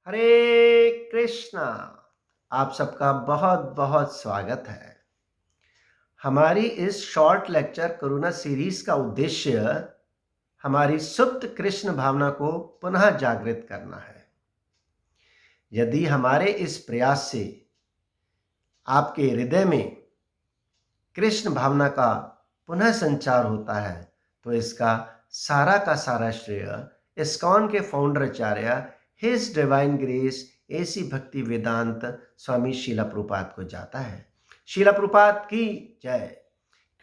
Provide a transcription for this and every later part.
हरे कृष्णा। आप सबका बहुत बहुत स्वागत है। हमारी इस शॉर्ट लेक्चर करुणा सीरीज का उद्देश्य हमारी सुप्त कृष्ण भावना को पुनः जागृत करना है। यदि हमारे इस प्रयास से आपके हृदय में कृष्ण भावना का पुनः संचार होता है तो इसका सारा का सारा श्रेय इस्कॉन के फाउंडर आचार्य हिज डिवाइन ग्रेस एसी भक्ति वेदांत स्वामी शीला प्रभुपाद को जाता है। शीला प्रभुपाद की जय।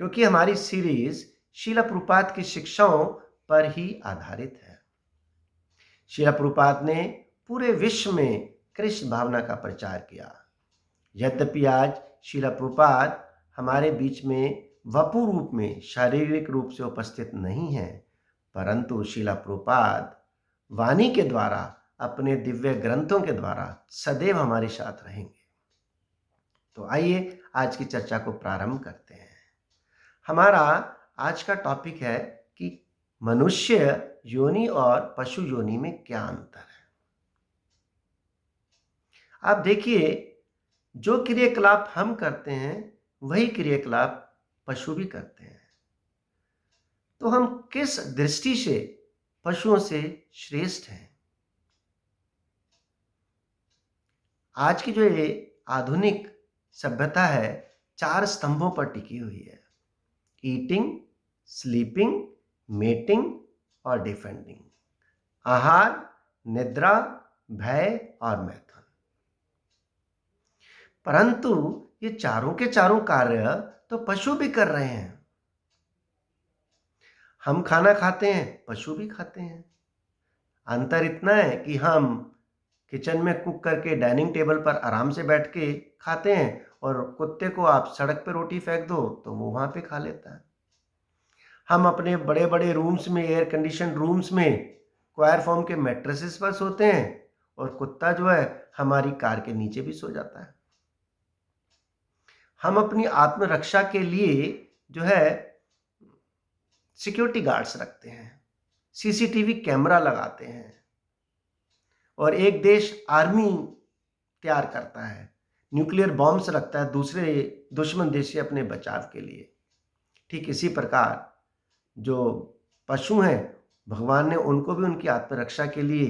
क्योंकि हमारी सीरीज शीला प्रभुपाद की शिक्षाओं पर ही आधारित है। शीला प्रभुपाद ने पूरे विश्व में कृष्ण भावना का प्रचार किया। यद्यपि आज शीला प्रभुपाद हमारे बीच में वपु रूप में शारीरिक रूप से उपस्थित नहीं है, परंतु शीला प्रभुपाद वाणी के द्वारा अपने दिव्य ग्रंथों के द्वारा सदैव हमारे साथ रहेंगे। तो आइए आज की चर्चा को प्रारंभ करते हैं। हमारा आज का टॉपिक है कि मनुष्य योनि और पशु योनि में क्या अंतर है। आप देखिए, जो क्रियाकलाप हम करते हैं वही क्रियाकलाप पशु भी करते हैं। तो हम किस दृष्टि से पशुओं से श्रेष्ठ हैं? आज की जो ये आधुनिक सभ्यता है 4 स्तंभों पर टिकी हुई है: ईटिंग, स्लीपिंग, मेटिंग और डिफेंडिंग। आहार, निद्रा, भय और मैथुन। परंतु ये चारों के चारों कार्य तो पशु भी कर रहे हैं। हम खाना खाते हैं, पशु भी खाते हैं। अंतर इतना है कि हम किचन में कुक करके डाइनिंग टेबल पर आराम से बैठ के खाते हैं और कुत्ते को आप सड़क पे रोटी फेंक दो तो वो वहां पे खा लेता है। हम अपने बड़े बड़े रूम्स में, एयर कंडीशन रूम्स में क्वायर फॉर्म के मैट्रेसेस पर सोते हैं और कुत्ता जो है हमारी कार के नीचे भी सो जाता है। हम अपनी आत्मरक्षा के लिए जो है सिक्योरिटी गार्ड्स रखते हैं, सीसीटीवी कैमरा लगाते हैं और एक देश आर्मी तैयार करता है, न्यूक्लियर बॉम्ब्स रखता है दूसरे दुश्मन देश से अपने बचाव के लिए। ठीक इसी प्रकार जो पशु हैं, भगवान ने उनको भी उनकी आत्मरक्षा के लिए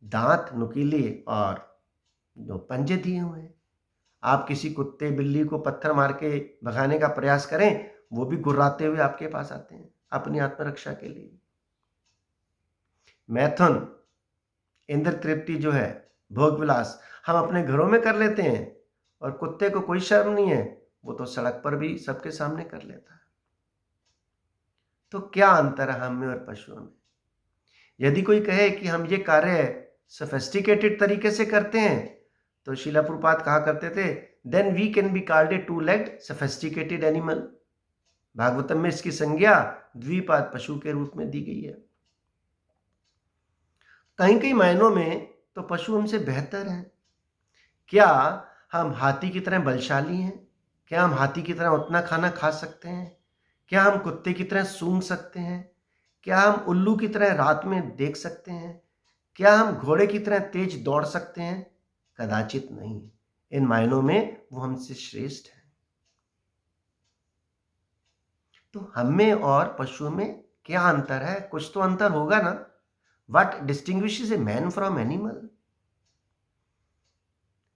दांत, नुकीले और जो पंजे दिए हुए हैं। आप किसी कुत्ते बिल्ली को पत्थर मार के भगाने का प्रयास करें, वो भी गुर्राते हुए आपके पास आते हैं अपनी आत्मरक्षा के लिए। मैथुन, इंद्र तृप्ति जो है, भोग विलास, हम अपने घरों में कर लेते हैं और कुत्ते को कोई शर्म नहीं है, वो तो सड़क पर भी सबके सामने कर लेता है। तो क्या अंतर है हम में और पशुओं में? यदि कोई कहे कि हम ये कार्य सोफिस्टिकेटेड तरीके से करते हैं तो शीला प्रभुपाद कहा करते थे, then we can be called a two legged sophisticated animal. Bhagavatam में इसकी संज्ञा द्विपाद पशु के रूप में दी गई है। कहीं कहीं मायनों में तो पशु हमसे बेहतर हैं। क्या हम हाथी की तरह बलशाली हैं? क्या हम हाथी की तरह उतना खाना खा सकते हैं? क्या हम कुत्ते की तरह सूंघ सकते हैं? क्या हम उल्लू की तरह रात में देख सकते हैं? क्या हम घोड़े की तरह तेज दौड़ सकते हैं? कदाचित नहीं। इन मायनों में वो हमसे श्रेष्ठ है। तो हम में और पशुओं में क्या अंतर है? कुछ तो अंतर होगा ना। What distinguishes a man from animal?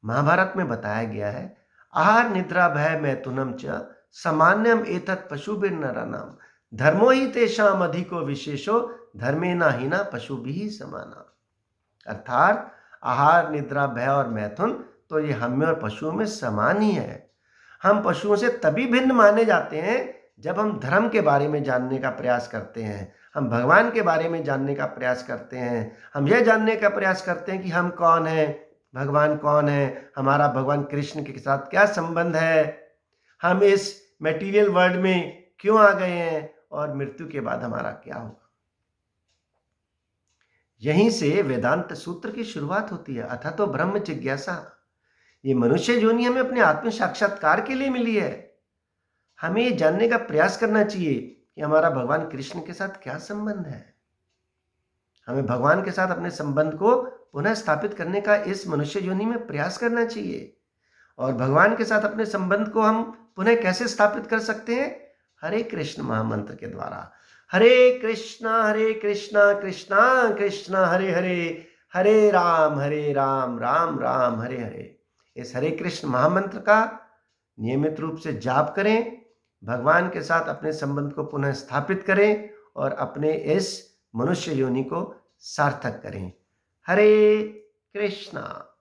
Mahabharat में बताया गया है, आहार निद्रा भय मैथुनम च सामान्यम एतत् पशुभिर्नराणाम धर्मो ही तेषाम अधिको विशेषो धर्मेण हीना पशुभिः समाना। अर्थात आहार, निद्रा, भय और मैथुन तो ये हम में और पशुओं में समान ही है। हम पशुओं से तभी भिन्न माने जाते हैं जब हम धर्म के बारे में जानने का प्रयास करते हैं, हम भगवान के बारे में जानने का प्रयास करते हैं, हम यह जानने का प्रयास करते हैं कि हम कौन हैं, भगवान कौन है, हमारा भगवान कृष्ण के साथ क्या संबंध है, हम इस मटेरियल वर्ल्ड में क्यों आ गए हैं और मृत्यु के बाद हमारा क्या होगा। यहीं से वेदांत सूत्र की शुरुआत होती है, अथा तो ब्रह्म जिज्ञासा। ये मनुष्य योनि हमें अपने आत्म साक्षात्कार के लिए मिली है। हमें ये जानने का प्रयास करना चाहिए कि हमारा भगवान कृष्ण के साथ क्या संबंध है। हमें भगवान के साथ अपने संबंध को पुनः स्थापित करने का इस मनुष्य योनि में प्रयास करना चाहिए। और भगवान के साथ अपने संबंध को हम पुनः कैसे स्थापित कर सकते हैं? हरे कृष्ण महामंत्र के द्वारा। हरे कृष्णा कृष्णा कृष्णा हरे हरे, हरे राम राम राम हरे हरे। इस हरे कृष्ण महामंत्र का नियमित रूप से जाप करें, भगवान के साथ अपने संबंध को पुनः स्थापित करें और अपने इस मनुष्य योनि को सार्थक करें। हरे कृष्णा।